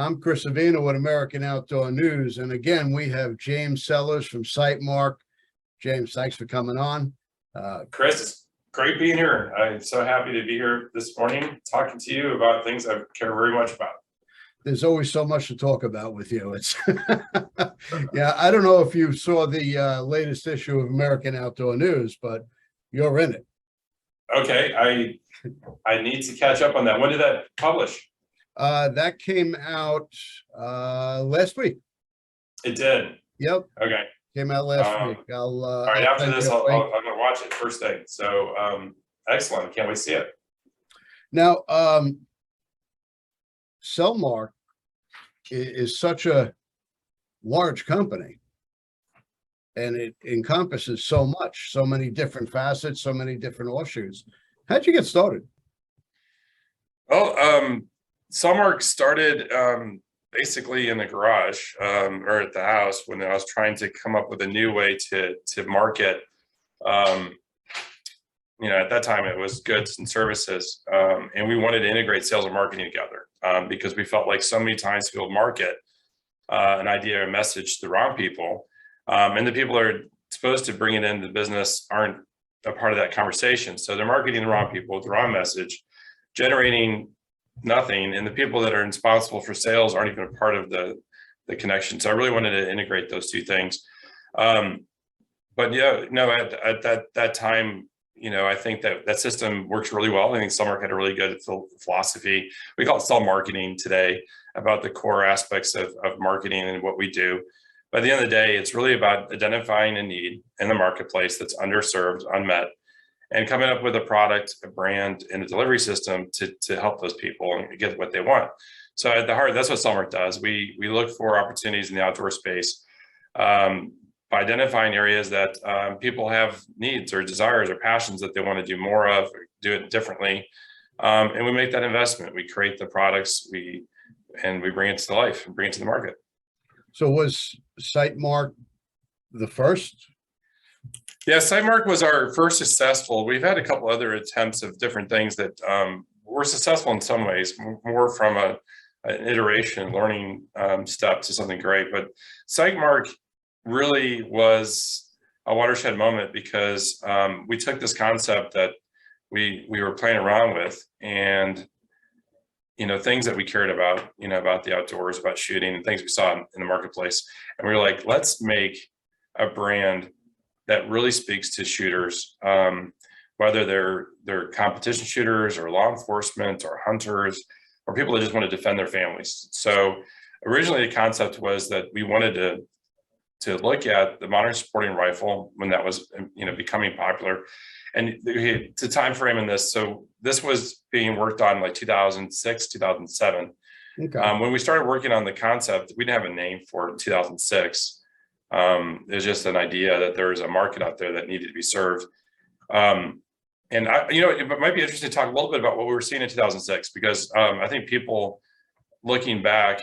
I'm Chris Avena with American Outdoor News. And again, we have James Sellers from SiteMark. James, thanks for coming on. Chris, it's great being here. I'm so happy to be here this morning talking to you about things I care very much about. There's always so much to talk about with you. It's yeah, I don't know if you saw the latest issue of American Outdoor News, but you're in it. Okay, I need to catch up on that. When did that publish? That came out last week. It did. Yep. Okay. Came out last week. All right, after this, I'm gonna watch it first thing. So excellent. Can't wait to see it. Now, SiteMark is such a large company, and it encompasses so much, so many different facets, so many different offshoots. How'd you get started? Well, SiteMark started basically in the garage or at the house when I was trying to come up with a new way to market. At that time it was goods and services, and we wanted to integrate sales and marketing together because we felt like so many times people market an idea or a message to the wrong people, and the people that are supposed to bring it into the business aren't a part of that conversation. So they're marketing the wrong people with the wrong message, generating nothing, and the people that are responsible for sales aren't even a part of the connection. So I really wanted to integrate those two things. But yeah, no, at that time, I think that system works really well. I think SiteMark had a really good philosophy. We call it sell marketing today, about the core aspects of marketing and what we do. But at the end of the day, it's really about identifying a need in the marketplace that's underserved, unmet, and coming up with a product, a brand, and a delivery system to help those people and get what they want. So at the heart, that's what SiteMark does. We look for opportunities in the outdoor space by identifying areas that people have needs or desires or passions that they want to do more of, or do it differently. And we make that investment. We create the products, and we bring it to life and bring it to the market. So was SiteMark the first? Yeah, SiteMark was our first successful. We've had a couple other attempts of different things that were successful in some ways, more from an iteration, learning step to something great. But SiteMark really was a watershed moment because we took this concept that we were playing around with, and things that we cared about, about the outdoors, about shooting, and things we saw in the marketplace. And we were like, let's make a brand that really speaks to shooters, whether they're competition shooters or law enforcement or hunters or people that just want to defend their families. So originally the concept was that we wanted to look at the modern sporting rifle when that was becoming popular, and to time frame in this. So this was being worked on like 2006, 2007. Okay. When we started working on the concept, we didn't have a name for it in 2006. It was just an idea that there was a market out there that needed to be served. And it might be interesting to talk a little bit about what we were seeing in 2006, because I think people looking back,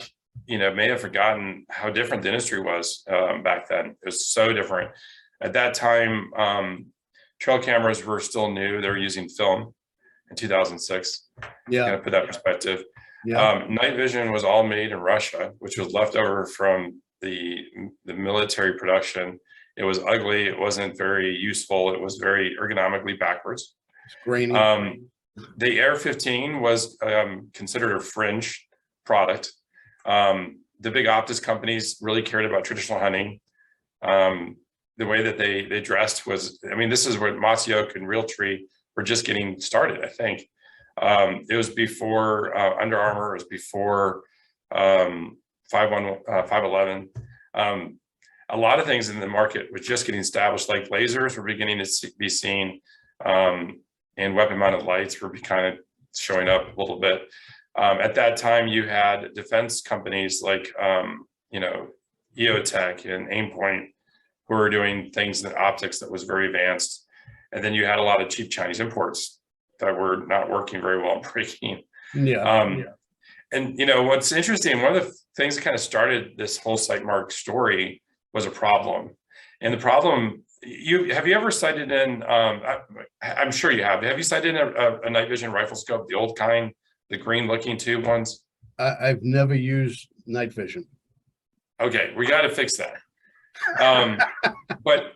may have forgotten how different the industry was back then. It was so different. At that time, trail cameras were still new. They were using film in 2006. Yeah. To put that in perspective. Yeah. Night vision was all made in Russia, which was left over from the military production. It was ugly. It wasn't very useful. It was very ergonomically backwards. It's grainy. The Air 15 was considered a fringe product. The big optics companies really cared about traditional hunting. The way that they dressed was, this is where Matsuoka and Realtree were just getting started, I think. It was before Under Armour, it was before 511. A lot of things in the market was just getting established, like lasers were beginning to be seen, and weapon mounted lights were kind of showing up a little bit. At that time, you had defense companies like, EOTech and Aimpoint, who were doing things in optics that was very advanced. And then you had a lot of cheap Chinese imports that were not working very well and breaking. Yeah. And what's interesting, one of the things that kind of started this whole SiteMark story was a problem. And the problem, have you ever sighted in, I'm sure you have you sighted in a night vision rifle scope, the old kind, the green looking tube ones? I've never used night vision. Okay, we got to fix that. But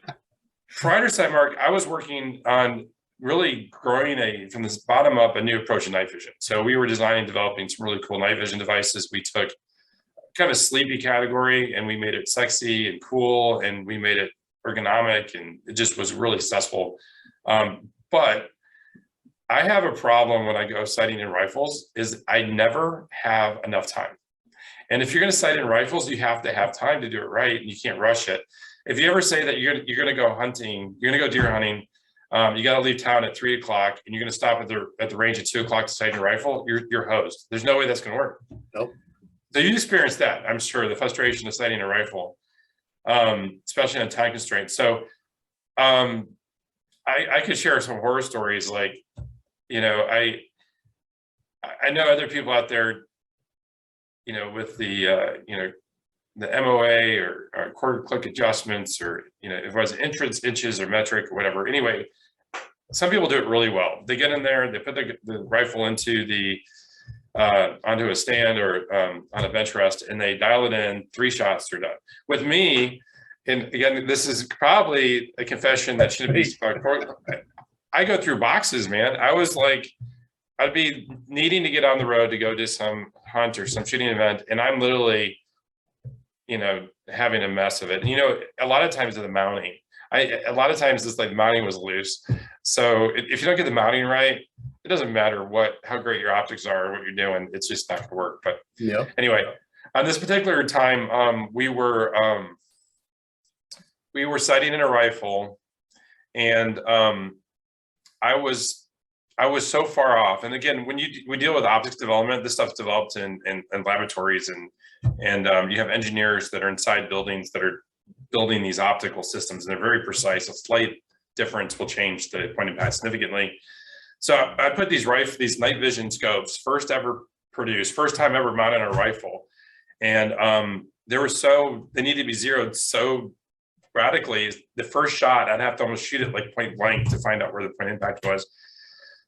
prior to Sightmark, I was working on really growing from this bottom up a new approach to night vision. So we were designing, developing some really cool night vision devices. We took kind of a sleepy category and we made it sexy and cool, and we made it ergonomic, and it just was really successful. But I have a problem when I go sighting in rifles is I never have enough time. And if you're going to sight in rifles, you have to have time to do it right, and you can't rush it. If you ever say that you're going to go hunting, you're going to go deer hunting, you got to leave town at 3 o'clock, and you're going to stop at the range at 2 o'clock to sight your rifle, you're hosed. There's no way that's going to work. Nope. So you experienced that, I'm sure, the frustration of sighting a rifle, especially on time constraints. So I could share some horror stories. Like, you know, I know other people out there, you know, with the, you know, the MOA or quarter click adjustments, or, you know, if it was entrance inches or metric or whatever. Anyway, some people do it really well. They get in there, they put the rifle into onto a stand or on a bench rest, and they dial it in, 3 shots, they're done. With me, and again, this is probably a confession that shouldn't be, I go through boxes, man. I was like, I'd be needing to get on the road to go to some hunt or some shooting event, and I'm literally, you know, having a mess of it. And, you know, a lot of times the mounting, a lot of times it's like mounting was loose. So if you don't get the mounting right, it doesn't matter how great your optics are or what you're doing, it's just not gonna work. But Yeah. anyway, on this particular time, we were sighting in a rifle, and I was so far off. And again, when we deal with optics development, this stuff's developed in laboratories, and you have engineers that are inside buildings that are building these optical systems, and they're very precise. A slight difference will change the point impact significantly. So I put these night vision scopes, first time ever mounted on a rifle, and they needed to be zeroed so radically. The first shot, I'd have to almost shoot it like point blank to find out where the point impact was.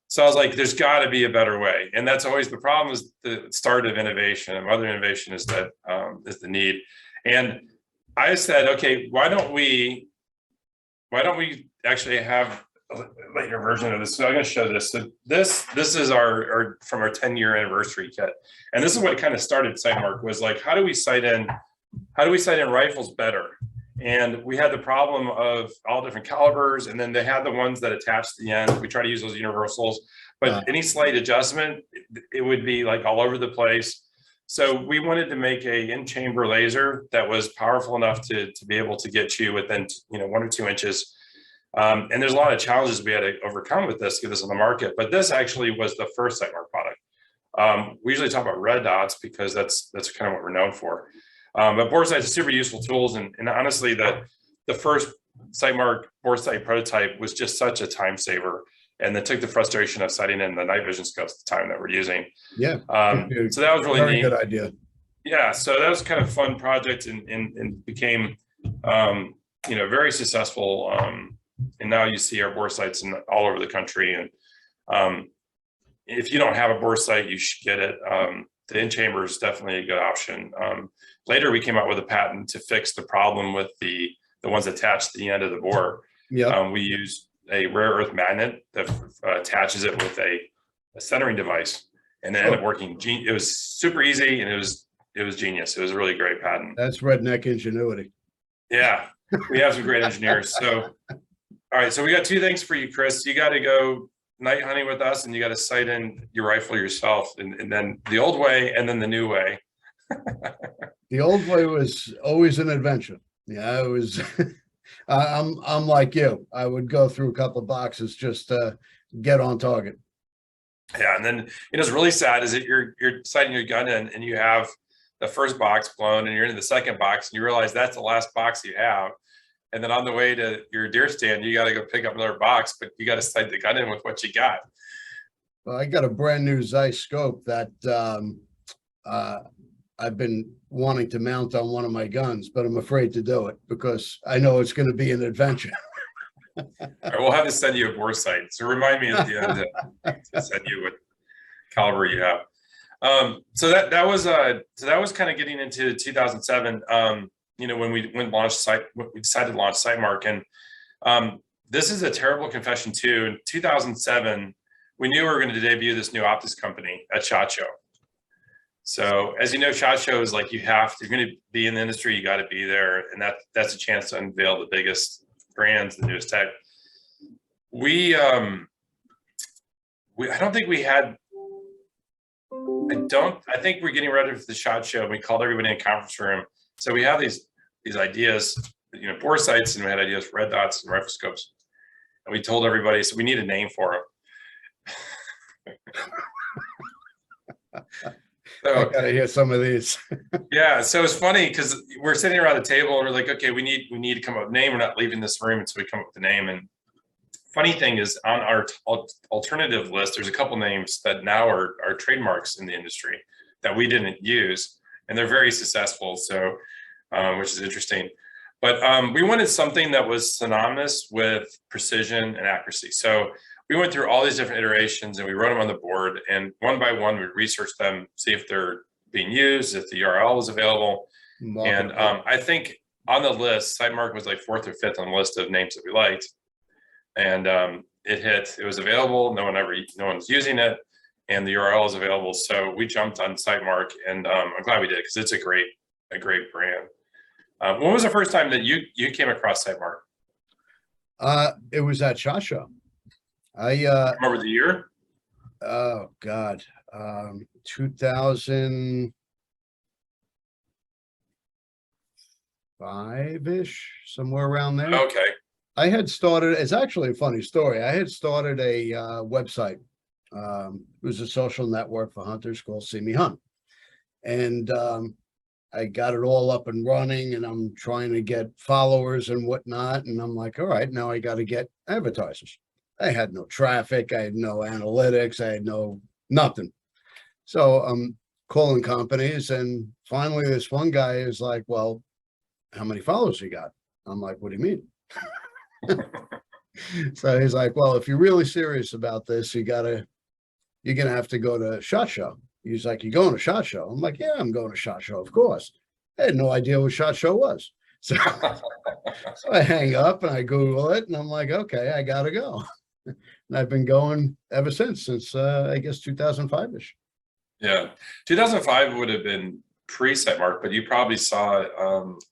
So I was like, there's got to be a better way. And that's always the problem, is the start of innovation. And other innovation is the need. And I said, okay, why don't we actually have a later version of this? So I'm going to show this. So this is our from our 10-year anniversary kit. And this is what kind of started Sightmark, was like, how do we sight in rifles better? And we had the problem of all different calibers, and then they had the ones that attach to the end. We try to use those universals, but any slight adjustment, it would be like all over the place. So we wanted to make a in-chamber laser that was powerful enough to be able to get you within, you know, 1 or 2 inches. And there's a lot of challenges we had to overcome with this, get this on the market. But this actually was the first Sightmark product. We usually talk about red dots because that's kind of what we're known for. But bore sights are super useful tools, and honestly, the first Sightmark bore sight prototype was just such a time saver, and that took the frustration of sighting in the night vision scopes at the time that we're using. Yeah. So that was really Very neat. good idea. Yeah, so that was kind of a fun project, and became you know, very successful. And now you see our bore sights all over the country. And if you don't have a bore sight, you should get it. The in-chamber is definitely a good option. Later, we came out with a patent to fix the problem with the ones attached to the end of the bore. Yeah. We used a rare earth magnet that attaches it with a centering device, and it ended up working. It was super easy, and it was genius. It was a really great patent. That's redneck ingenuity. Yeah, we have some great engineers. So, all right, so we got 2 things for you, Chris. You got to go night hunting with us, and you got to sight in your rifle yourself, and then the old way, and then the new way. The old way was always an adventure. Yeah, it was. I'm like you. I would go through a couple of boxes just to get on target. Yeah, and then, you know, it's really sad is that you're sighting your gun in, and you have the first box blown, and you're in the second box, and you realize that's the last box you have. And then on the way to your deer stand, you got to go pick up another box, but you got to sight the gun in with what you got. Well, I got a brand new Zeiss scope that I've been wanting to mount on one of my guns, but I'm afraid to do it because I know it's going to be an adventure. All right, we'll have to send you a bore sight. So remind me at the end to send you what caliber you have. That was kind of getting into 2007. When we decided to launch SiteMark, and this is a terrible confession too. In 2007, we knew we were going to debut this new optics company at SHOT Show. So as you know, SHOT Show is like, you're going to be in the industry, you got to be there, and that's a chance to unveil the biggest brands, the newest tech. I don't think we had. I think we're getting ready for the SHOT Show. And we called everybody in a conference room. So we have these ideas, bore sights, and we had ideas for red dots and rifle scopes. And we told everybody, so we need a name for them. So, I gotta hear some of these. yeah, so it's funny because we're sitting around the table and we're like, okay, we need to come up with a name. We're not leaving this room until we come up with a name. And funny thing is, on our alternative list, there's a couple names that now are trademarks in the industry that we didn't use, and they're very successful. So, which is interesting. But we wanted something that was synonymous with precision and accuracy. So we went through all these different iterations and we wrote them on the board, and one by one we researched them, see if they're being used, if the URL is available. And I think on the list, SiteMark was like 4th or 5th on the list of names that we liked. And it was available. No one's using it, and the URL is available. So we jumped on SiteMark, and I'm glad we did, because it's a great brand. When was the first time that you came across SiteMark? It was at SHOT Show. Remember the year? Oh God, 2005-ish, somewhere around there. Okay. I had started, it's actually a funny story. I had started a website. It was a social network for hunters called See Me Hunt. And I got it all up and running, and I'm trying to get followers and whatnot. And I'm like, all right, now I got to get advertisers. I had no traffic. I had no analytics. I had nothing. So I'm calling companies, and finally this one guy is like, well, how many followers you got? I'm like, what do you mean? So he's like, well, if you're really serious about this, you're gonna have to go to SHOT Show. He's like, you going to SHOT Show? I'm like, yeah, I'm going to SHOT Show, of course. I had no idea what SHOT Show was. So I hang up and I Google it, and I'm like, okay, I gotta go. And I've been going ever since I guess 2005-ish. Yeah, 2005 would have been pre-SiteMark, but you probably saw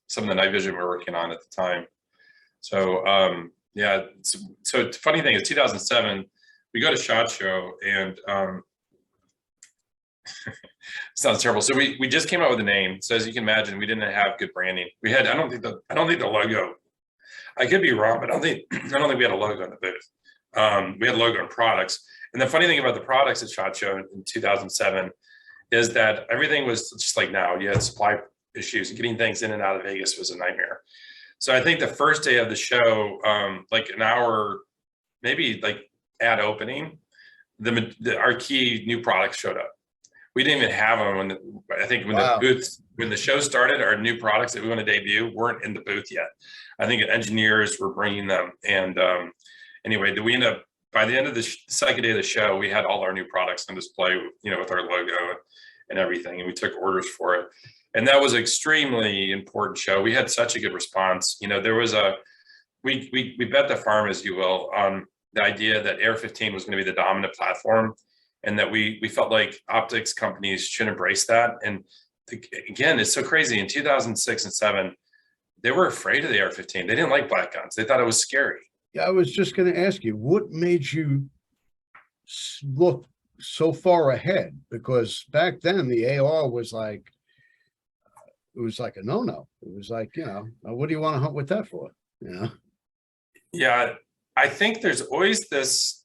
some of the night vision we were working on at the time. So yeah, so the funny thing is 2007, we go to SHOT Show, and sounds terrible. So we just came out with a name. So as you can imagine, we didn't have good branding. We had, I don't think the logo, I could be wrong, but I don't think we had a logo in the booth. We had logo and products. And the funny thing about the products at SHOT Show in 2007 is that everything was just like now. You had supply issues. Getting things in and out of Vegas was a nightmare. So I think the first day of the show, like an hour, maybe like at opening, our key new products showed up. We didn't even have them when the show started. Our new products that we want to debut weren't in the booth yet. I think engineers were bringing them. And anyway, we end up, by the end of the second day of the show, we had all our new products on display, with our logo and everything, and we took orders for it. And that was an extremely important show. We had such a good response. There was we bet the farm, as you will, on the idea that AR-15 was going to be the dominant platform, and that we felt like optics companies should embrace that. And again, it's so crazy. In 2006 and 2007, they were afraid of the AR-15. They didn't like black guns. They thought it was scary. Yeah, I was just going to ask you, what made you look so far ahead? Because back then the AR was like, it was like a no-no. It was like, what do you want to hunt with that for? Yeah, I think there's always this,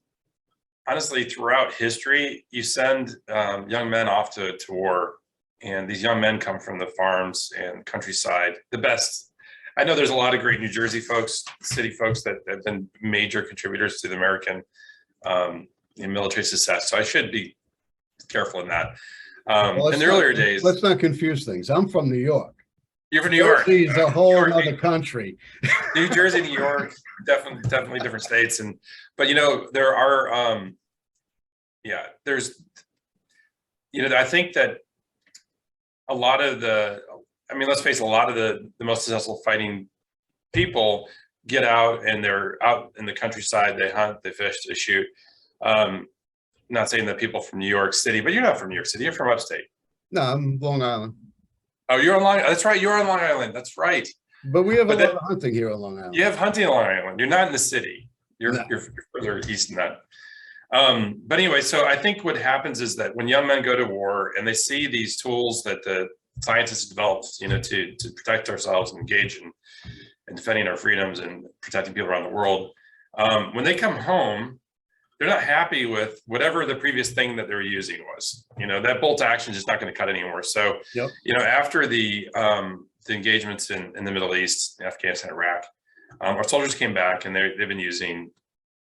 honestly, throughout history, you send young men off to war, and these young men come from the farms and countryside, the best. I know there's a lot of great New Jersey folks, city folks that have been major contributors to the American military success. So I should be careful in that. In the earlier days, let's not confuse things. I'm from New York. You're from New York. It's a whole other country. New Jersey, New York, definitely different states. But there are, I think that a lot of let's face it, a lot of the most successful fighting people get out and they're out in the countryside, they hunt, they fish, they shoot. Not saying that people from New York City, but you're not from New York City, you're from upstate. No, I'm Long Island. Oh, you're on Long Island. That's right, you're on Long Island. That's right. But we have a lot of hunting here on Long Island. You have hunting on Long Island. You're not in the city. You're further east than that. But anyway, so I think what happens is that when young men go to war and they see these tools that the scientists developed, to protect ourselves and engage in defending our freedoms and protecting people around the world, when they come home, they're not happy with whatever the previous thing that they were using was. That bolt action is just not going to cut anymore. So, Yep. After the engagements in the Middle East, Afghanistan, Iraq, our soldiers came back and they've been using,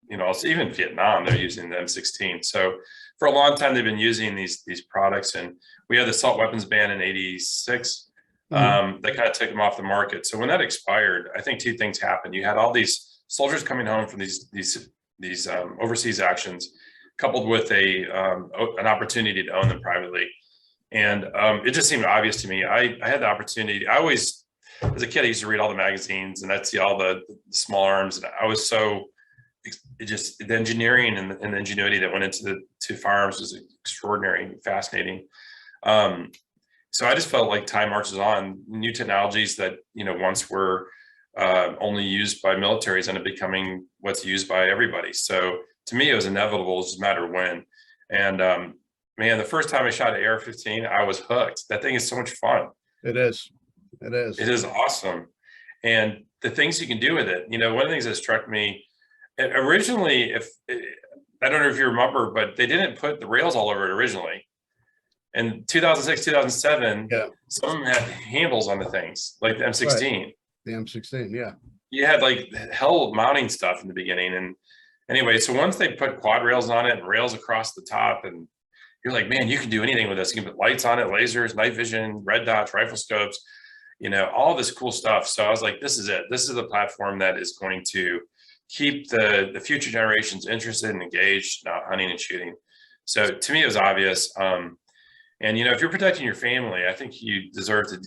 even Vietnam, they're using the M16. So for a long time, they've been using these products, and we had the assault weapons ban in '86. That kind of took them off the market. So when that expired, I think two things happened. You had all these soldiers coming home from these overseas actions, coupled with an opportunity to own them privately. And it just seemed obvious to me. I had the opportunity. I always, as a kid, I used to read all the magazines and I'd see all the small arms. And I was the engineering and the ingenuity that went into firearms was extraordinary and fascinating. So I just felt like time marches on. New technologies that, once were only used by militaries end up becoming what's used by everybody. So to me, it was inevitable. It just a matter of when. And man, the first time I shot an AR-15, I was hooked. That thing is so much fun. It is. It is. It is awesome. And the things you can do with it, one of the things that struck me originally, I don't know if you remember, but they didn't put the rails all over it originally. In 2006, 2007, some of them had handles on the things, like the M16. Right. The M16, yeah. You had like hell mounting stuff in the beginning. And anyway, so once they put quad rails on it and rails across the top, and you're like, man, you can do anything with this. You can put lights on it, lasers, night vision, red dots, rifle scopes, all this cool stuff. So I was like, this is it. This is the platform that is going to keep the future generations interested and engaged, not hunting and shooting. So to me, it was obvious. And, if you're protecting your family, I think you deserve to,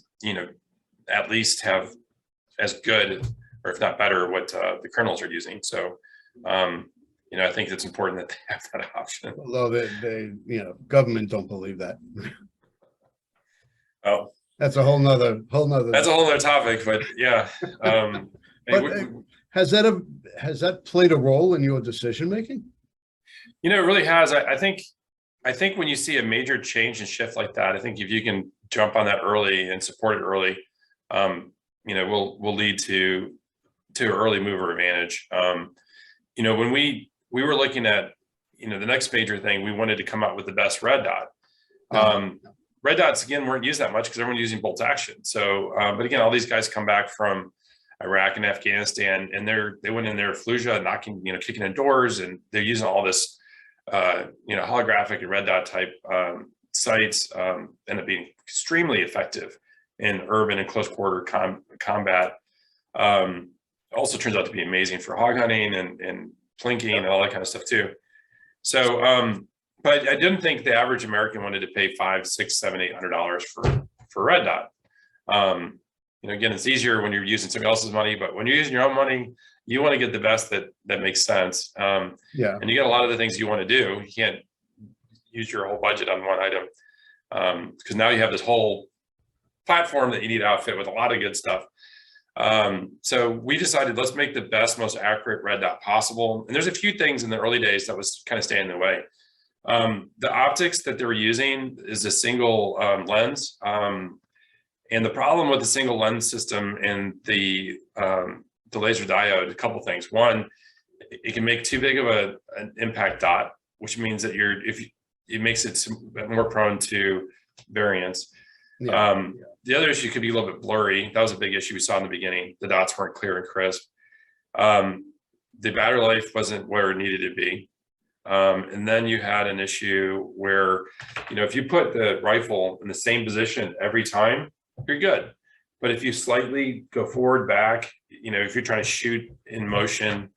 at least have as good, or if not better, what the criminals are using. So, I think it's important that they have that option. Although they government don't believe that. Oh, that's a whole nother. That's a whole other topic, but yeah. But has that played a role in your decision making? It really has. I think when you see a major change and shift like that, I think if you can jump on that early and support it early, will lead to early mover advantage. When we were looking at, the next major thing, we wanted to come out with the best red dot. Red dots, again, weren't used that much because everyone using bolt action. So, but again, all these guys come back from Iraq and Afghanistan, and they went in there, Fallujah, knocking, kicking in doors, and they're using all this, holographic and red dot type sights, end up being extremely effective in urban and close quarter combat. Also turns out to be amazing for hog hunting and plinking and all that kind of stuff too. So, but I didn't think the average American wanted to pay $500, $600, $700, $800 for red dot. Again, it's easier when you're using somebody else's money, but when you're using your own money, you want to get the best that makes sense. And you get a lot of the things you want to do. You can't use your whole budget on one item, because now you have this whole platform that you need to outfit with a lot of good stuff. So we decided, let's make the best, most accurate red dot possible. And there's a few things in the early days that was kind of standing in the way. The optics that they were using is a single lens. And the problem with the single lens system and the laser diode, a couple things. One, it can make too big of an impact dot, which means that it makes it more prone to variance. The other issue could be a little bit blurry. That was a big issue we saw in the beginning. The dots weren't clear and crisp. The battery life wasn't where it needed to be. And then you had an issue where, if you put the rifle in the same position every time, you're good. But if you slightly go forward, back, if you're trying to shoot in motion,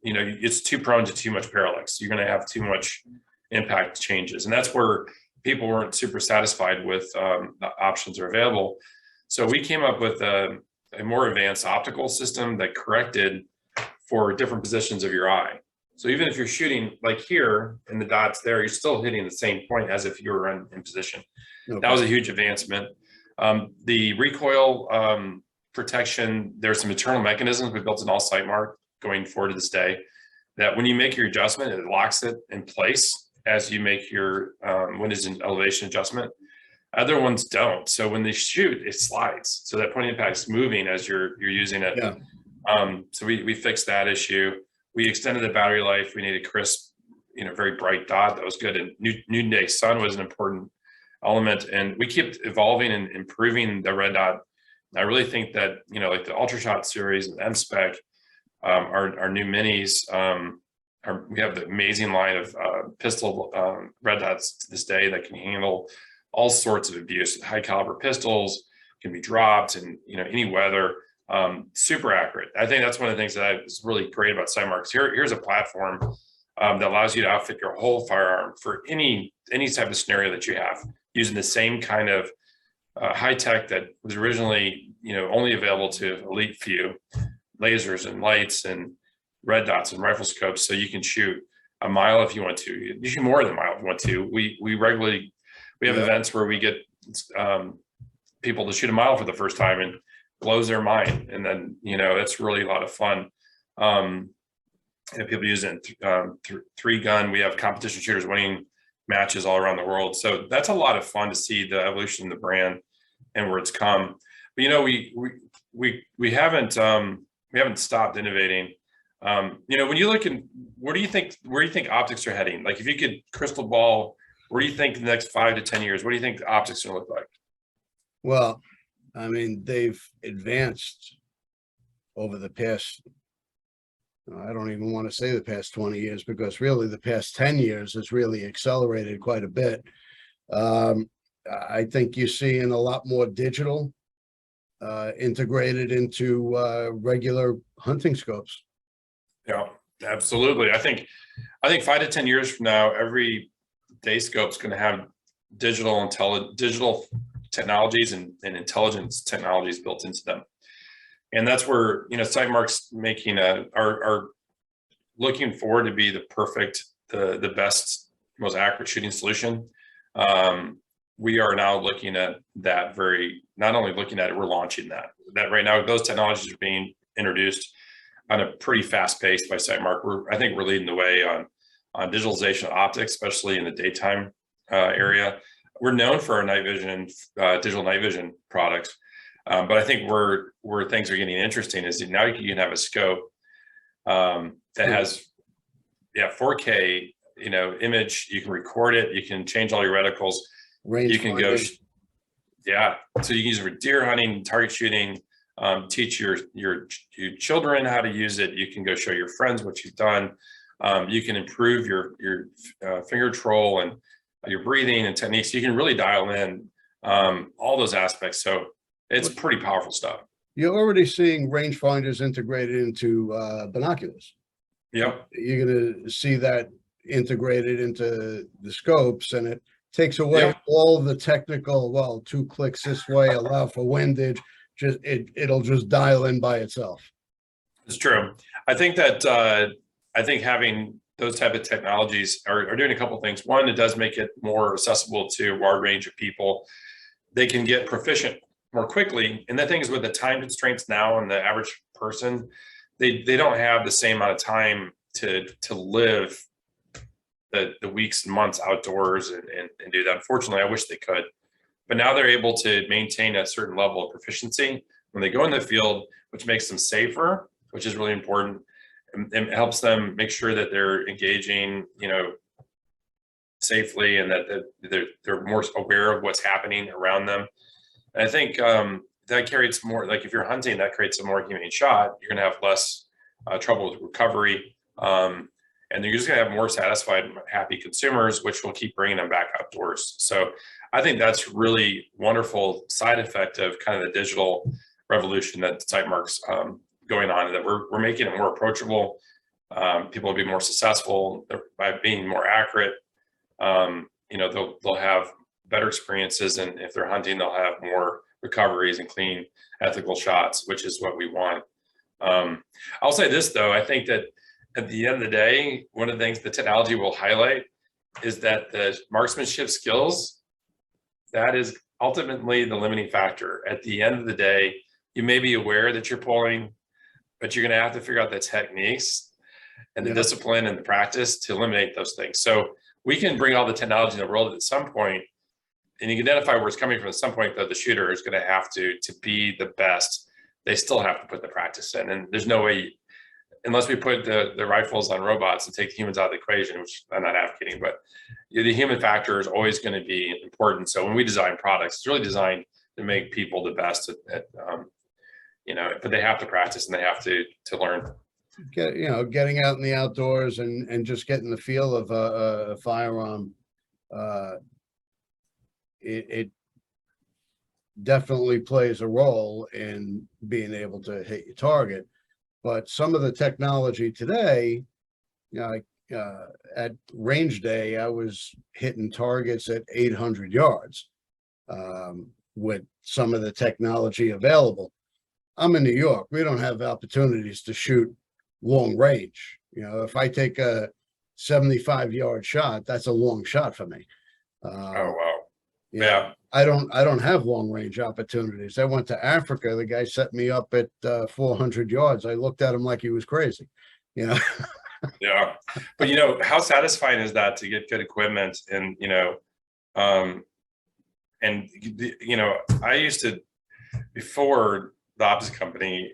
it's too prone to too much parallax. You're going to have too much impact changes. And that's where people weren't super satisfied with the options that are available. So we came up with a more advanced optical system that corrected for different positions of your eye. So even if you're shooting like here and the dots there, you're still hitting the same point as if you were in position. Okay. That was a huge advancement. The recoil protection, there's some internal mechanisms we built in all Sightmark going forward to this day, that when you make your adjustment, it locks it in place as you make your windows and elevation adjustment. Other ones don't. So when they shoot, it slides. So that point impact is moving as you're using it. Yeah. So we fixed that issue. We extended the battery life. We need a crisp, very bright dot. That was good. And noonday sun was an important element. And we kept evolving and improving the red dot. I really think that, like the UltraShot series and M-Spec, our new minis, we have the amazing line of pistol red dots to this day that can handle all sorts of abuse. High caliber pistols can be dropped in any weather. Super accurate. I think that's one of the things that is really great about Sightmark. Here's a platform that allows you to outfit your whole firearm for any type of scenario that you have, using the same kind of high tech that was originally only available to elite few, lasers and lights and red dots and rifle scopes. So you can shoot a mile if you want to. You shoot more than a mile if you want to. We have events where we get people to shoot a mile for the first time, and blows their mind. And then, it's really a lot of fun. And people use it in 3-gun. We have competition shooters winning matches all around the world. So that's a lot of fun to see the evolution of the brand and where it's come. But, we haven't stopped innovating. When you look in, where do you think optics are heading? Like, if you could crystal ball, where do you think the next 5 to 10 years, what do you think the optics are going to look like? Well, I mean, they've advanced over the past, I don't even want to say the past 20 years, because really the past 10 years has really accelerated quite a bit. I think you're seeing a lot more digital integrated into regular hunting scopes. Yeah, absolutely. I think 5 to 10 years from now, every day scope's going to have digital technologies and intelligence technologies built into them. And that's where, Sightmark's making are looking forward to be the perfect, the best, most accurate shooting solution. We are now looking at that not only looking at it, we're launching that right now. Those technologies are being introduced on a pretty fast pace by Sightmark. I think we're leading the way on digitalization of optics, especially in the daytime area. We're known for our night vision, digital night vision products. But I think where things are getting interesting is now you can have a scope that has 4K image. You can record it. You can change all your reticles. You can go, so you can use it for deer hunting, target shooting. Teach your children how to use it. You can go show your friends what you've done. You can improve your finger control and your breathing and techniques. You can really dial in all those aspects. So it's pretty powerful stuff. You're already seeing rangefinders integrated into binoculars. Yep. You're going to see that integrated into the scopes, and it takes away all the technical, 2 clicks this way, allow for windage. Just it'll just dial in by itself. It's true. I think that having those type of technologies are doing a couple of things. One, it does make it more accessible to a wide range of people. They can get proficient more quickly. And the thing is, with the time constraints now and the average person, they don't have the same amount of time to live the weeks and months outdoors and do that. Unfortunately, I wish they could. But now they're able to maintain a certain level of proficiency when they go in the field, which makes them safer, which is really important. And helps them make sure that they're engaging, safely, and that they're more aware of what's happening around them. And I think that creates more, like if you're hunting, that creates a more humane shot. You're going to have less trouble with recovery. And you're just going to have more satisfied, happy consumers, which will keep bringing them back outdoors. So I think that's really wonderful side effect of kind of the digital revolution that Sightmark's going on, and that we're making it more approachable. People will be more successful by being more accurate. they'll have better experiences, and if they're hunting, they'll have more recoveries and clean, ethical shots, which is what we want. I'll say this though, I think that at the end of the day, one of the things the technology will highlight is that the marksmanship skills, that is ultimately the limiting factor. At the end of the day, you may be aware that you're pulling, but you're going to have to figure out the techniques and the discipline and the practice to eliminate those things. So we can bring all the technology in the world at some point, and you can identify where it's coming from. At some point, though, the shooter is going to have to be the best. They still have to put the practice in, and there's no way, unless we put the rifles on robots and take the humans out of the equation, which I'm not advocating, but the human factor is always going to be important. So when we design products, it's really designed to make people the best at but they have to practice and they have to learn. Getting out in the outdoors and just getting the feel of a firearm. It definitely plays a role in being able to hit your target. But some of the technology today, at range day, I was hitting targets at 800 yards with some of the technology available. I'm in New York. We don't have opportunities to shoot long range. If I take a 75-yard shot, that's a long shot for me. Oh, wow. Yeah. I don't have long range opportunities. I went to Africa. The guy set me up at 400 yards. I looked at him like he was crazy. Yeah. But how satisfying is that to get good equipment? And I used to, before the optics company,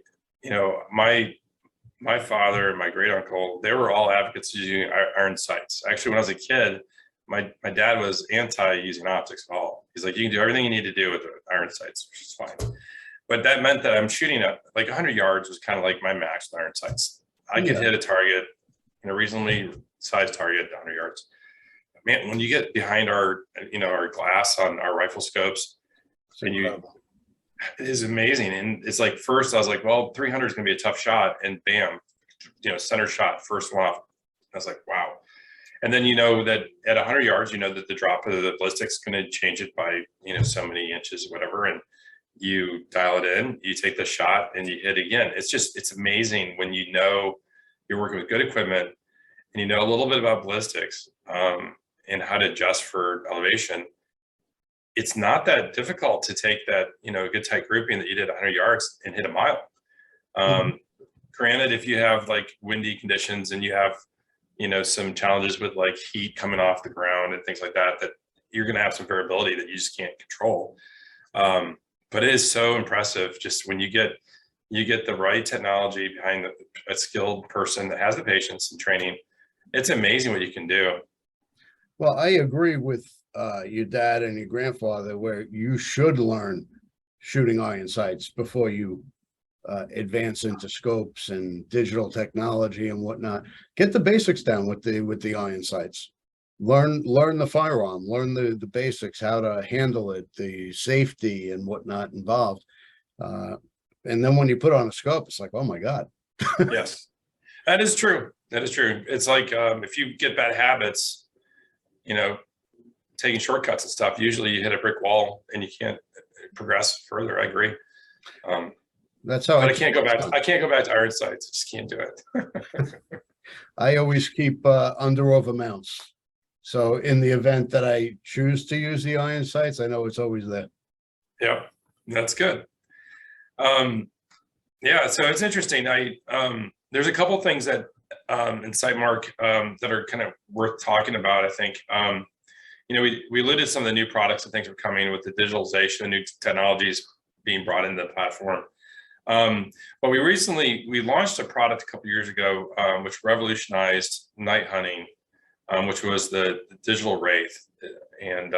my father and my great uncle, they were all advocates using iron sights. Actually, when I was a kid, my dad was anti using optics at all. He's like, you can do everything you need to do with iron sights, which is fine. But that meant that I'm shooting at like 100 yards was kind of like my max with iron sights. I could hit a target, a reasonably sized target at 100 yards. Man, when you get behind our glass on our rifle scopes, it is amazing. And it's like, first I was like, well, 300 is going to be a tough shot, and bam, center shot, first one off. I was like, wow. And then that at 100 yards, that the drop of the ballistic's going to change it by so many inches or whatever, and you dial it in, you take the shot, and you hit again. It's amazing when you're working with good equipment and a little bit about ballistics and how to adjust for elevation. It's not that difficult to take that good tight grouping that you did 100 yards and hit a mile. Granted, if you have like windy conditions and you have some challenges with like heat coming off the ground and things like that you're going to have some variability that you just can't control. But it is so impressive just when you get the right technology behind a skilled person that has the patience and training. It's amazing what you can do. Well, I agree with your dad and your grandfather, where you should learn shooting iron sights before you advance into scopes and digital technology and whatnot. Get the basics down with the iron sights. Learn the firearm, learn the basics, how to handle it, the safety and whatnot involved. And then when you put on a scope, it's like, oh my God. Yes, that is true. It's like if you get bad habits, taking shortcuts and stuff, usually you hit a brick wall and you can't progress further. I agree. That's how I can't go back. I can't go back to iron sights. I just can't do it. I always keep under over mounts. So in the event that I choose to use the iron sights, I know it's always there. Yeah, that's good. Yeah, so it's interesting. There's a couple of things that in Sightmark that are kind of worth talking about, I think. We alluded to some of the new products and things are coming with the digitalization, new technologies being brought into the platform. But we launched a product a couple years ago, which revolutionized night hunting, which was the digital Wraith. And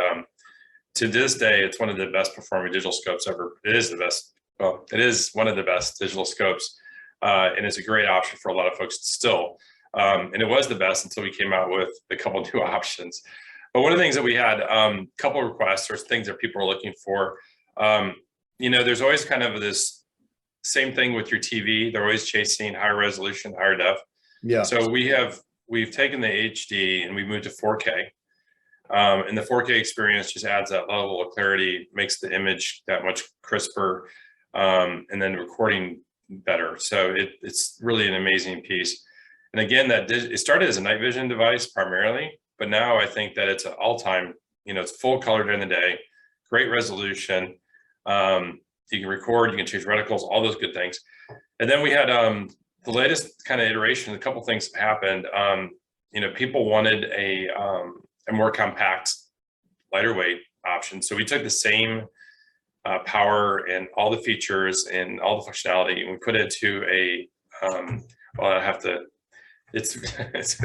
to this day, it's one of the best performing digital scopes ever. It is the best. Well, it is one of the best digital scopes. And it's a great option for a lot of folks still. And it was the best until we came out with a couple of new options. But one of the things that we had, a couple of requests or things that people are looking for, there's always kind of this same thing with your TV. They're always chasing higher resolution, higher def. Yeah. So we've taken the HD and we moved to 4K. And the 4K experience just adds that level of clarity, makes the image that much crisper, and then recording better. So it's really an amazing piece. And again, it started as a night vision device primarily, but now I think that it's an all-time, it's full color during the day, great resolution. You can record, you can change reticles, all those good things. And then we had the latest kind of iteration, a couple things happened. People wanted a more compact, lighter weight option. So we took the same power and all the features and all the functionality, and we put it to it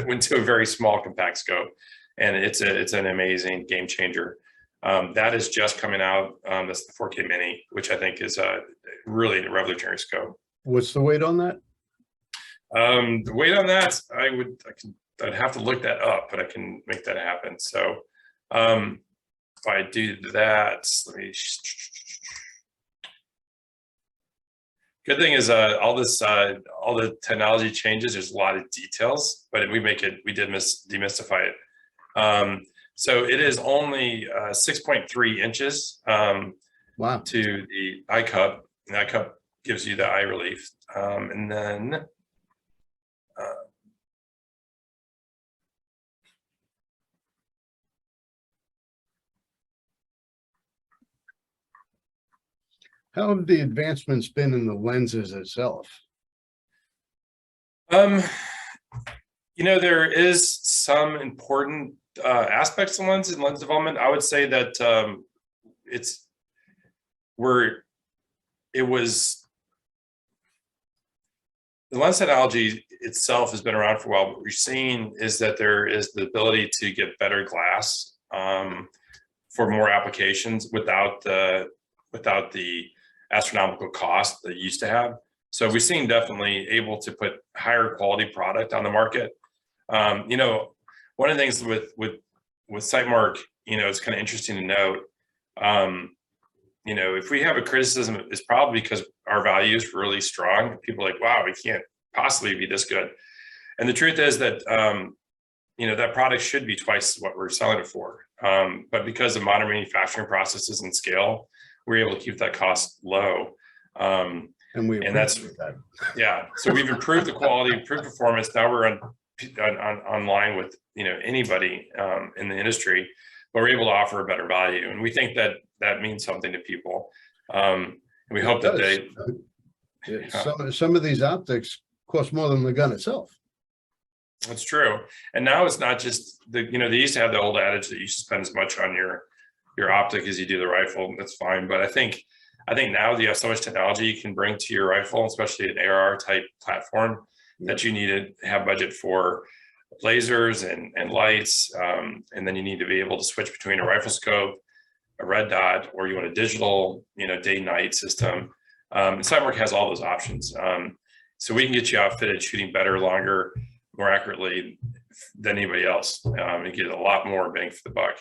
went to a very small compact scope, and it's an amazing game changer. That is just coming out. That's the 4K Mini, which I think is a really revolutionary scope. What's the weight on that? The weight on that, I'd have to look that up, but I can make that happen. So if I do that, good thing is all the technology changes. There's a lot of details, but we did demystify it. So it is only 6.3 inches Wow. to the eye cup. And the eye cup gives you the eye relief. And then how have the advancements been in the lenses itself? There is some important aspects of lens and lens development. I would say that the lens technology itself has been around for a while. What we're seeing is that there is the ability to get better glass for more applications without the astronomical cost that you used to have. So we've seen definitely able to put higher quality product on the market. One of the things with Sightmark, it's kind of interesting to note, if we have a criticism, it's probably because our value is really strong. People are like, wow, we can't possibly be this good. And the truth is that, that product should be twice what we're selling it for. But because of modern manufacturing processes and scale, we're able to keep that cost low. And that's that. Yeah. So we've improved the quality, improved performance. Now we're online with anybody in the industry, but we're able to offer a better value, and we think that means something to people. And we hope that some of these optics cost more than the gun itself. That's true. And now it's not just they used to have the old adage that you should spend as much on your optic as you do the rifle. That's fine, but I think now that you have so much technology you can bring to your rifle, especially an AR type platform, that you need to have budget for lasers and lights, and then you need to be able to switch between a rifle scope, a red dot, or you want a digital, day-night system. And Sightmark has all those options, so we can get you outfitted shooting better, longer, more accurately than anybody else, and get a lot more bang for the buck.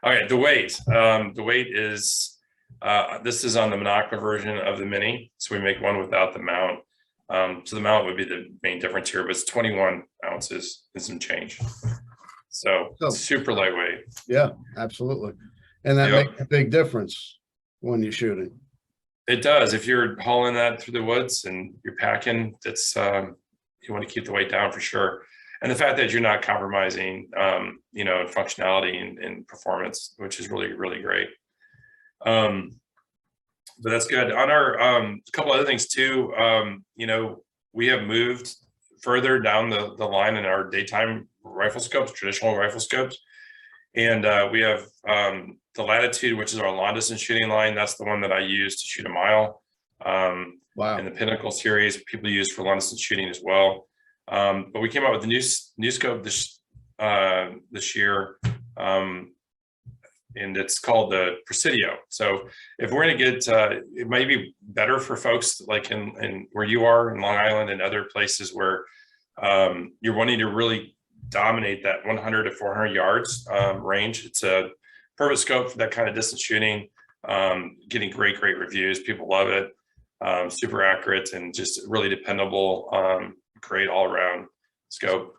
Okay, the weight. The weight is this is on the monocular version of the Mini, so we make one without the mount. So the mount would be the main difference here, but it's 21 ounces and some change. So super lightweight. Yeah, absolutely. And that makes a big difference when you're shooting. It does. If you're hauling that through the woods and you're packing, that's you want to keep the weight down for sure. And the fact that you're not compromising, in functionality and performance, which is really, really great. But that's good. On our a couple other things too, we have moved further down the line in our daytime rifle scopes, traditional rifle scopes. And we have the Latitude, which is our long distance shooting line. That's the one that I use to shoot a mile. Wow. And the Pinnacle series people use for long distance shooting as well. But we came out with a new scope this year. And it's called the Presidio. So if we're going to get, it might be better for folks like in where you are in Long Island and other places where you're wanting to really dominate that 100 to 400 yards range. It's a perfect scope for that kind of distance shooting, getting great reviews. People love it. Super accurate and just really dependable, great all around scope.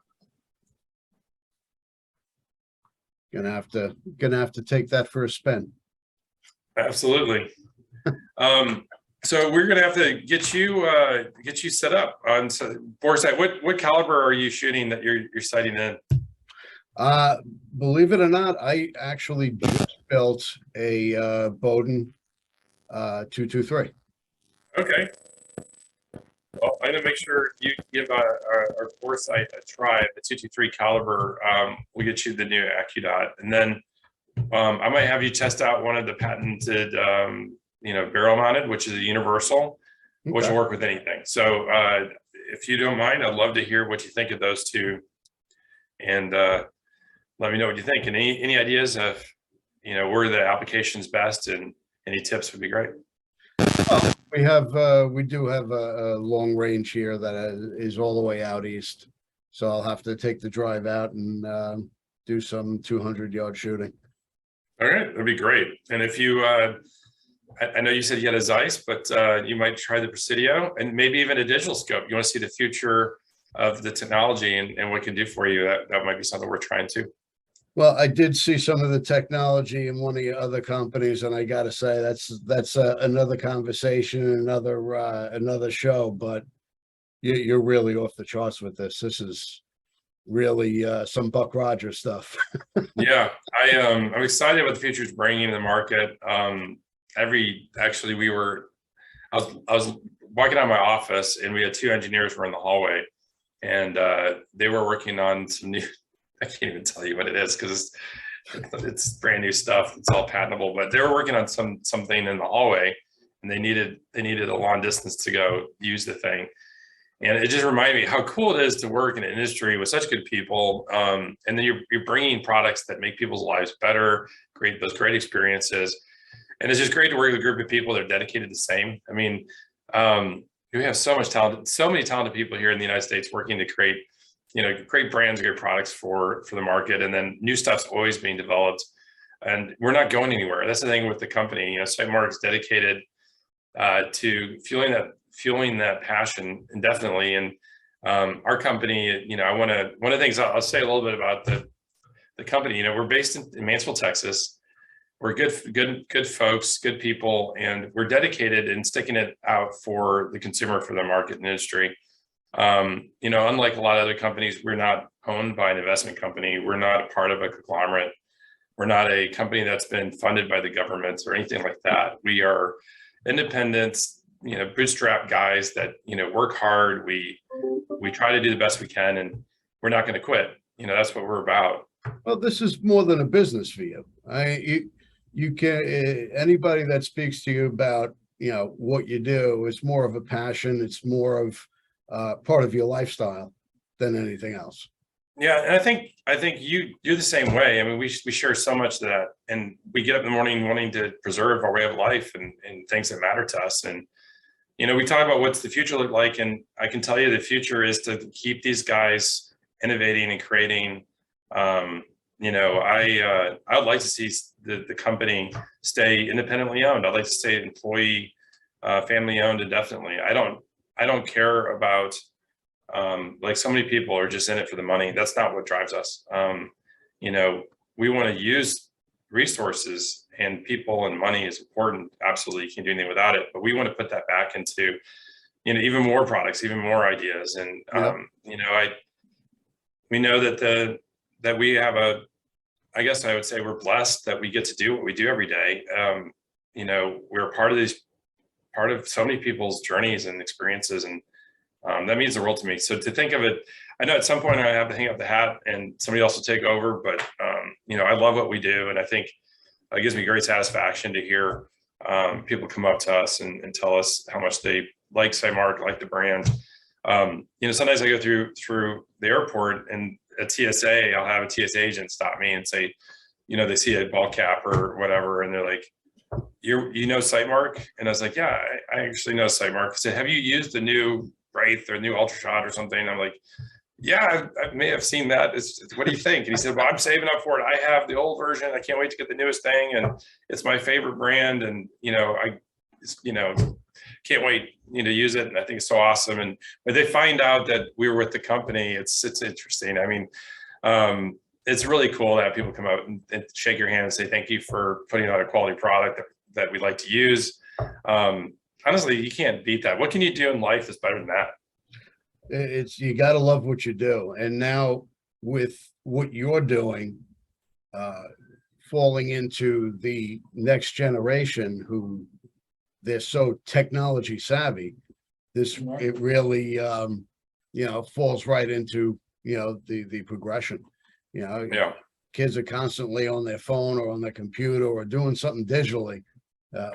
Gonna have to take that for a spin. Absolutely. So we're gonna have to get you set up on bore sight. What caliber are you shooting that you're sighting in? Believe it or not, I actually just built a Bowden 223. Okay. Well, I'm gonna make sure you give our foresight a try. The 223 caliber. We get you the new AccuDot, and then I might have you test out one of the patented, barrel mounted, which is a universal, which Okay. will work with anything. So if you don't mind, I'd love to hear what you think of those two, and let me know what you think. And any ideas of, where the application's best, and any tips would be great. Well, we do have a long range here that is all the way out east. So I'll have to take the drive out and do some 200-yard shooting. All right, that'd be great. And if you, I know you said you had a Zeiss, but you might try the Presidio and maybe even a digital scope. You want to see the future of the technology and what it can do for you. That might be something we're trying to. Well, I did see some of the technology in one of your other companies, and I got to say that's another conversation, another show. But you're really off the charts with this. This is really some Buck Rogers stuff. Yeah, I'm excited about the future it's bringing to the market. I was walking out of my office, and we had two engineers were in the hallway, and they were working on some new. I can't even tell you what it is because it's brand new stuff. It's all patentable, but they were working on something in the hallway, and they needed a long distance to go use the thing. And it just reminded me how cool it is to work in an industry with such good people. And then you're bringing products that make people's lives better, create those great experiences. And it's just great to work with a group of people that are dedicated the same. I mean, we have so many talented people here in the United States working to create, great brands, great products for the market. And then new stuff's always being developed, and we're not going anywhere. That's the thing with the company. Sightmark's dedicated to fueling that passion indefinitely. And our company, one of the things I'll say a little bit about the company, we're based in Mansfield, Texas. We're good folks, good people, and we're dedicated in sticking it out for the consumer, for the market and industry. Unlike a lot of other companies, we're not owned by an investment company. We're not a part of a conglomerate. We're not a company that's been funded by the government or anything like that. We are independent, bootstrap guys that, work hard. We try to do the best we can, and we're not going to quit. That's what we're about. Well, this is more than a business for you. You can, anybody that speaks to you about, what you do, is more of a passion. It's more of part of your lifestyle than anything else. Yeah, and I think you're the same way. I mean, we share so much of that, and we get up in the morning wanting to preserve our way of life and things that matter to us. And we talk about what's the future look like, and I can tell you the future is to keep these guys innovating and creating. I would like to see the company stay independently owned. I'd like to stay employee, family owned indefinitely. I don't care about like so many people are just in it for the money. That's not what drives us. We want to use resources, and people and money is important. Absolutely, you can't do anything without it. But we want to put that back into, even more products, even more ideas. And we know that we have I guess I would say we're blessed that we get to do what we do every day. We're part of so many people's journeys and experiences, and that means the world to me. So to think of it, I know at some point I have to hang up the hat and somebody else will take over, but I love what we do, and I think it gives me great satisfaction to hear people come up to us and tell us how much they like Sightmark, like the brand. Sometimes I go through the airport, and at TSA, I'll have a TSA agent stop me and say, they see a ball cap or whatever, and they're like, you know Sightmark? And I was like, yeah, I actually know Sightmark. I said, have you used the new Wraith or new Ultra Shot or something? I'm like, yeah, I may have seen that. What do you think? And he said, well, I'm saving up for it. I have the old version. I can't wait to get the newest thing, and it's my favorite brand. And I can't wait to use it. And I think it's so awesome. And when they find out that we were with the company, it's interesting. I mean, it's really cool that people come out and shake your hand and say thank you for putting out a quality product that we like to use. Honestly, you can't beat that. What can you do in life that's better than that? It's, you got to love what you do. And now with what you're doing, falling into the next generation who they're so technology savvy, this, it really, falls right into, the progression. Yeah. Kids are constantly on their phone or on their computer or doing something digitally.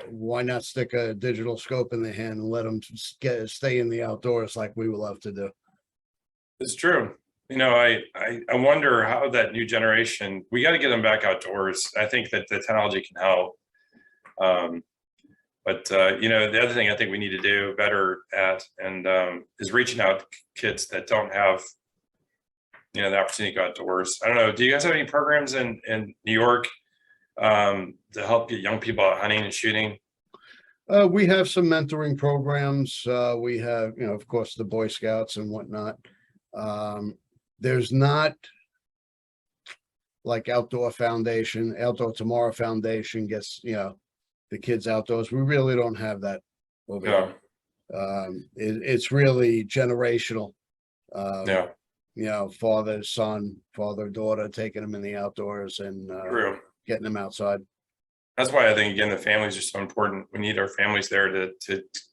Why not stick a digital scope in their hand and let them stay in the outdoors like we would love to do? It's true. I wonder how that new generation, we got to get them back outdoors. I think that the technology can help. But the other thing I think we need to do better at is reaching out to kids that don't have, the opportunity to go outdoors. I don't know. Do you guys have any programs in New York to help get young people out hunting and shooting? We have some mentoring programs. We have, of course, the Boy Scouts and whatnot. There's not like Outdoor Tomorrow Foundation gets, the kids outdoors. We really don't have that over Yeah. here. It's really generational. Father, son, father, daughter, taking them in the outdoors and True. getting them outside. That's why I think, again, the families are so important. We need our families there to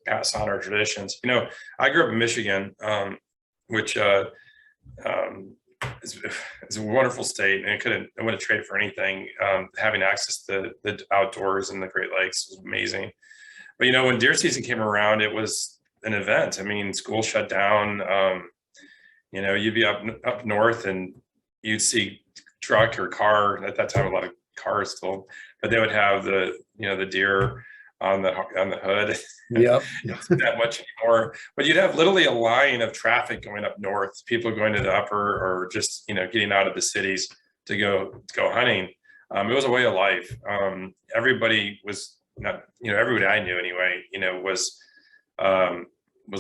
pass on our traditions. I grew up in Michigan, which is a wonderful state, and I wouldn't trade it for anything. Having access to the outdoors and the Great Lakes was amazing. But when deer season came around, it was an event. I mean, school shut down. You'd be up north and you'd see truck or car at that time, a lot of cars still, but they would have the deer on the hood. Yep. Not that much anymore, but you'd have literally a line of traffic going up north, people going to the upper or just getting out of the cities to go hunting. It was a way of life. Everybody was not, everybody I knew anyway, was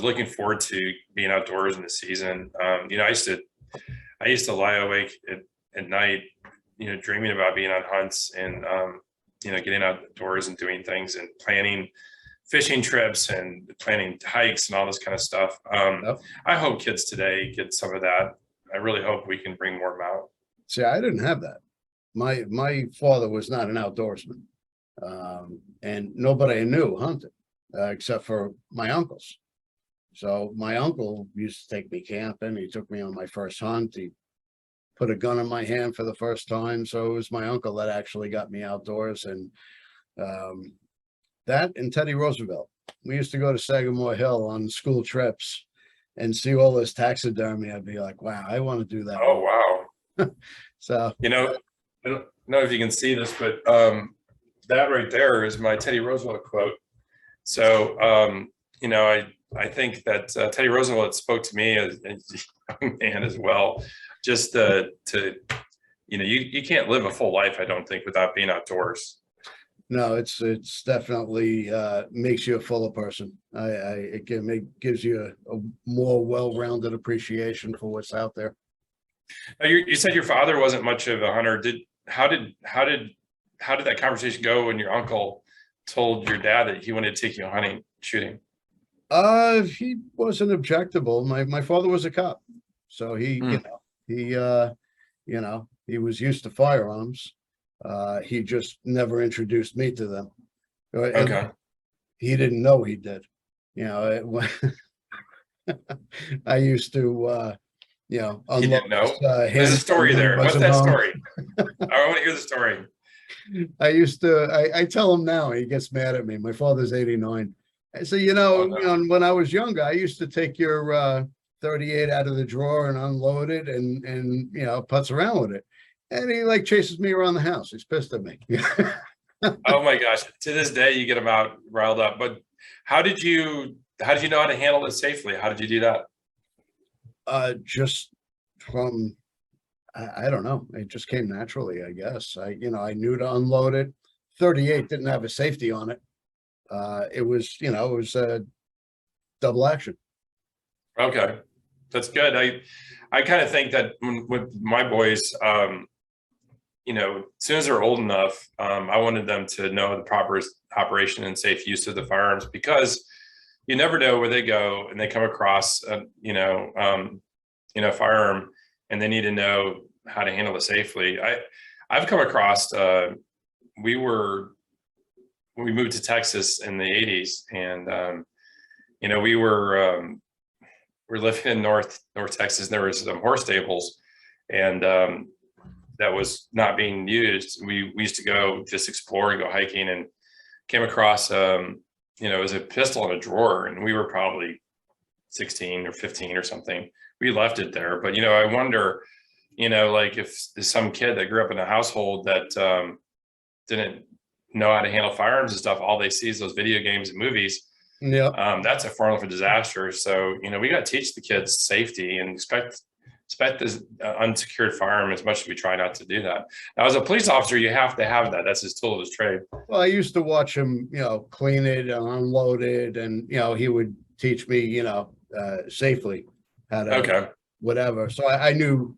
looking forward to being outdoors in the season. I used to lie awake at night, dreaming about being on hunts and getting outdoors and doing things and planning fishing trips and planning hikes and all this kind of stuff. Yep. I hope kids today get some of that. I really hope we can bring more of them out. See, I didn't have that. My father was not an outdoorsman, and nobody I knew hunted except for my uncles. So my uncle used to take me camping. He took me on my first hunt. He put a gun in my hand for the first time. So it was my uncle that actually got me outdoors. And that and Teddy Roosevelt. We used to go to Sagamore Hill on school trips and see all this taxidermy. I'd be like, wow, I want to do that. Oh, wow. So, I don't know if you can see this, but that right there is my Teddy Roosevelt quote. So, I think that Teddy Roosevelt spoke to me as a young man as well. Just you can't live a full life, I don't think, without being outdoors. no, it's definitely makes you a fuller person. It gives you a more well-rounded appreciation for what's out there. Now, you said your father wasn't much of a hunter. How did that conversation go when your uncle told your dad that he wanted to take you hunting, shooting? He wasn't objectable. My father was a cop, so he was used to firearms. He just never introduced me to them. Okay. He didn't know he did. I used to He didn't know. There's a story there. What's that story? I want to hear the story. I tell him now, he gets mad at me. My father's 89. I say, Oh, no. when I was younger, I used to take your 38 out of the drawer and unload it and putz around with it. And he like chases me around the house. He's pissed at me. Oh my gosh. To this day, you get them out riled up. But how did you know how to handle it safely? How did you do that? Just from, I don't know. It just came naturally, I guess. I knew to unload it. 38 didn't have a safety on it. It was a double action. Okay. That's good. I kind of think that with my boys, as soon as they're old enough, I wanted them to know the proper operation and safe use of the firearms, because you never know where they go and they come across firearm, and they need to know how to handle it safely. I've come across, we moved to Texas in the 80s, and we're living in North Texas, and there was some horse stables, and that was not being used. We used to go just explore and go hiking, and came across it was a pistol in a drawer, and we were probably 16 or 15 or something. We left it there, but I wonder, like if some kid that grew up in a household that didn't know how to handle firearms and stuff, all they see is those video games and movies. Yeah. That's a formula for disaster. So we got to teach the kids safety and expect this unsecured firearm as much as we try not to do that. Now, as a police officer, you have to have that. That's his tool of his trade. Well, I used to watch him, clean it and unload it, and he would teach me, safely how to whatever. So I knew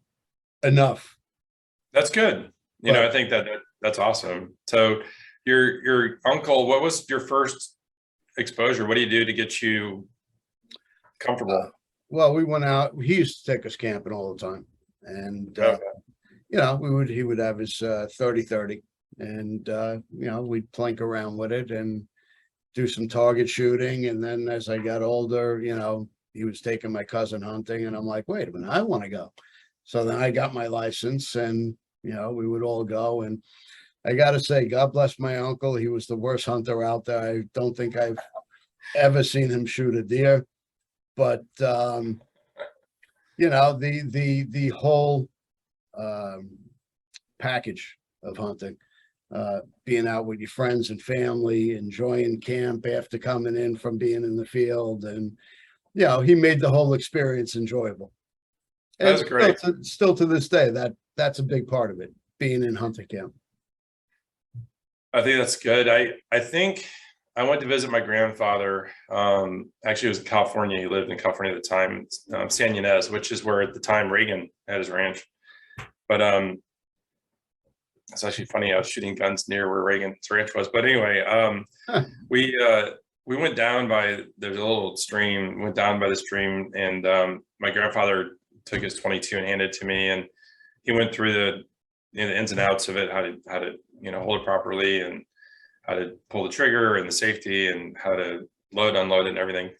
enough. That's good. I think that's awesome. So your uncle, what was your first exposure? What do you do to get you comfortable? Well, we went out. He used to take us camping all the time, and he would have his 30-30, and we'd plink around with it and do some target shooting. And then as I got older, he was taking my cousin hunting, and I'm like, wait a minute, I want to go. So then I got my license, and we would all go. And I got to say, God bless my uncle. He was the worst hunter out there. I don't think I've ever seen him shoot a deer. But the whole package of hunting, being out with your friends and family, enjoying camp after coming in from being in the field, and he made the whole experience enjoyable. That's great. Still to this day, that's a big part of it, being in hunting camp. I think that's good. I think I went to visit my grandfather. Actually, it was in California. He lived in California at the time, San Ynez, which is where at the time Reagan had his ranch. But it's actually funny. I was shooting guns near where Reagan's ranch was. But anyway, we went down by, there's a little stream. Went down by the stream, and my grandfather took his 22 and handed it to me, and he went through the ins and outs of it, how to hold it properly, and how to pull the trigger, and the safety, and how to load, unload it, and everything.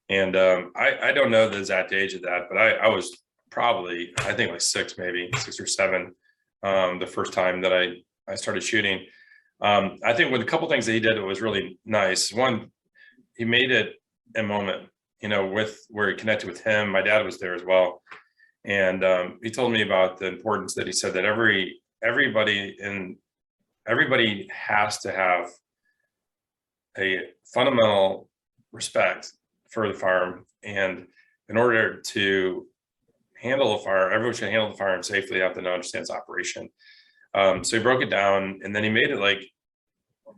And I don't know the exact age of that, but I was probably, I think like 6 or 7, the first time that I started shooting. I think with a couple things that he did, it was really nice. One, he made it a moment, with where he connected with him. My dad was there as well. And he told me about the importance that he said that everybody has to have a fundamental respect for the firearm, and in order to handle a firearm, everyone should handle the firearm safely. You have to understand its operation. So he broke it down, and then he made it like, I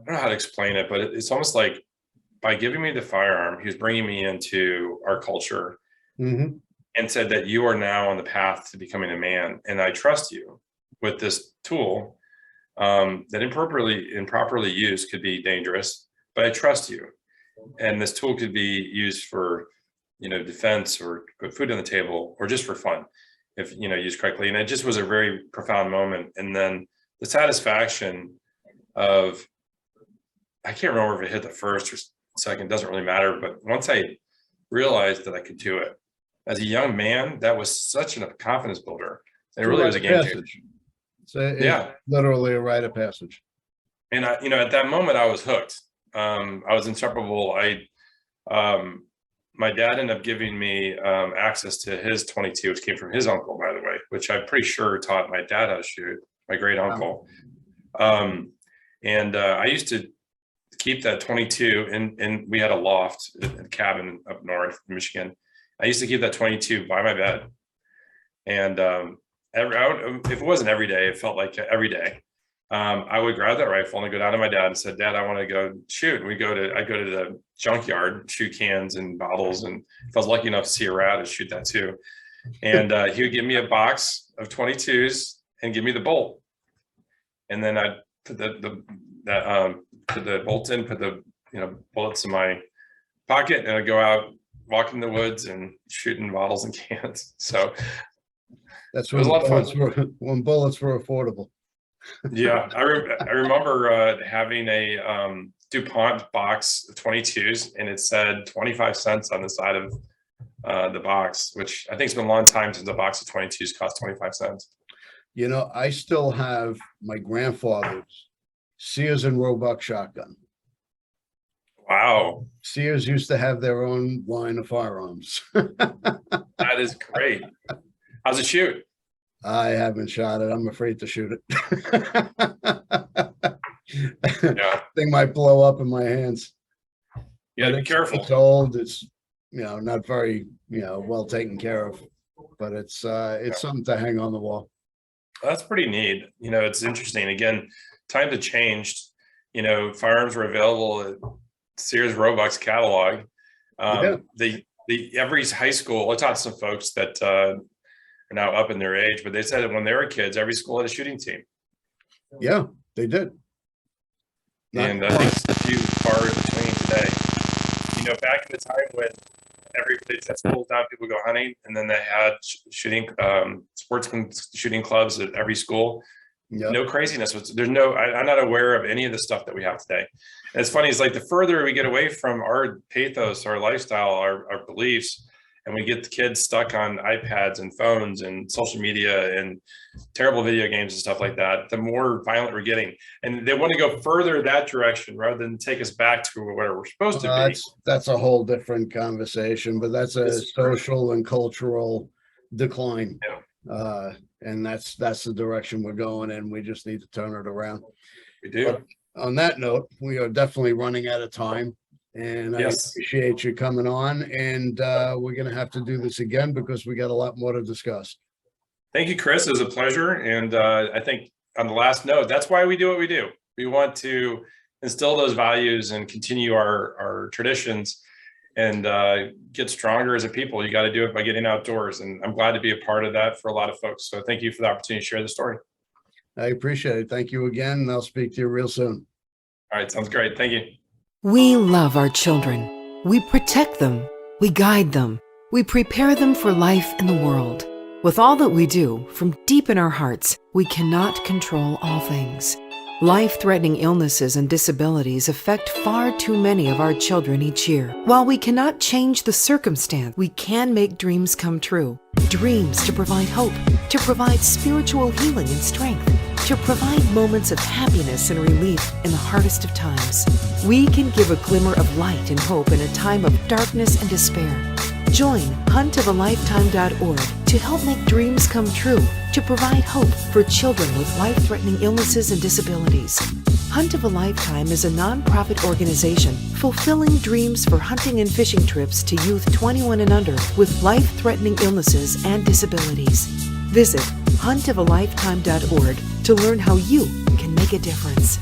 don't know how to explain it, but it's almost like by giving me the firearm, he was bringing me into our culture. Mm-hmm. And said that you are now on the path to becoming a man, and I trust you with this tool that improperly used could be dangerous, but I trust you. And this tool could be used for, defense, or put food on the table, or just for fun, if, used correctly. And it just was a very profound moment. And then the satisfaction of, I can't remember if it hit the first or second, doesn't really matter. But once I realized that I could do it, as a young man, that was such a confidence builder. And it really was a game changer. So it's literally a rite of passage. And at that moment, I was hooked. I was inseparable. My dad ended up giving me access to his 22, which came from his uncle, by the way, which I'm pretty sure taught my dad how to shoot, my great uncle. And I used to keep that 22, and we had a loft, a cabin up north in Michigan. I used to keep that 22 by my bed, and if it wasn't every day, it felt like every day. I would grab that rifle and go down to my dad and said, "Dad, I want to go shoot." And I go to the junkyard, shoot cans and bottles, and if I was lucky enough to see a rat, I'd shoot that too. And he would give me a box of 22s and give me the bolt, and then I'd put put the bolts in, put the bullets in my pocket, and I'd go out, walk in the woods, and shooting bottles and cans. So That's it was a lot of fun. when bullets were affordable. Yeah, I remember having a DuPont box of 22s, and it said 25 cents on the side of the box, which I think it's been a long time since a box of 22s cost 25 cents. I still have my grandfather's Sears and Roebuck shotgun. Wow, Sears used to have their own line of firearms. that is great. How's it shoot? I haven't shot it. I'm afraid to shoot it. Yeah, Thing might blow up in my hands. yeah, But be careful. It's old. It's not very well taken care of. But it's something to hang on the wall. That's pretty neat. It's interesting. Again, times have changed. Firearms were available at Sears Roebuck's catalog. Yeah. Every high school, I taught some folks that are now up in their age, but they said that when they were kids, every school had a shooting team. Yeah, they did. And I think it's a few far in between today. Back in the time when everybody set schools down, people go hunting, and then they had shooting, sportsman shooting clubs at every school. Yep. No craziness. I'm not aware of any of the stuff that we have today. And it's funny, it's like the further we get away from our pathos, our lifestyle, our beliefs, and we get the kids stuck on iPads and phones and social media and terrible video games and stuff like that, the more violent we're getting. And they want to go further that direction rather than take us back to where we're supposed to be. That's a whole different conversation, but that's a social and cultural decline. Yeah. And that's the direction we're going in. We just need to turn it around. We do. But on that note, we are definitely running out of time. And I appreciate you coming on, and we're going to have to do this again because we got a lot more to discuss. Thank you, Chris. It was a pleasure. And I think on the last note, that's why we do what we do. We want to instill those values and continue our traditions and get stronger as a people. You got to do it by getting outdoors. And I'm glad to be a part of that for a lot of folks. So thank you for the opportunity to share the story. I appreciate it. Thank you again. And I'll speak to you real soon. All right. Sounds great. Thank you. We love our children. We protect them. We guide them. We prepare them for life in the world. With all that we do, from deep in our hearts, we cannot control all things. Life-threatening illnesses and disabilities affect far too many of our children each year. While we cannot change the circumstance, we can make dreams come true. Dreams to provide hope, to provide spiritual healing and strength, to provide moments of happiness and relief in the hardest of times. We can give a glimmer of light and hope in a time of darkness and despair. Join huntofalifetime.org to help make dreams come true, to provide hope for children with life-threatening illnesses and disabilities. Hunt of a Lifetime is a nonprofit organization fulfilling dreams for hunting and fishing trips to youth 21 and under with life-threatening illnesses and disabilities. Visit huntofalifetime.org to learn how you can make a difference.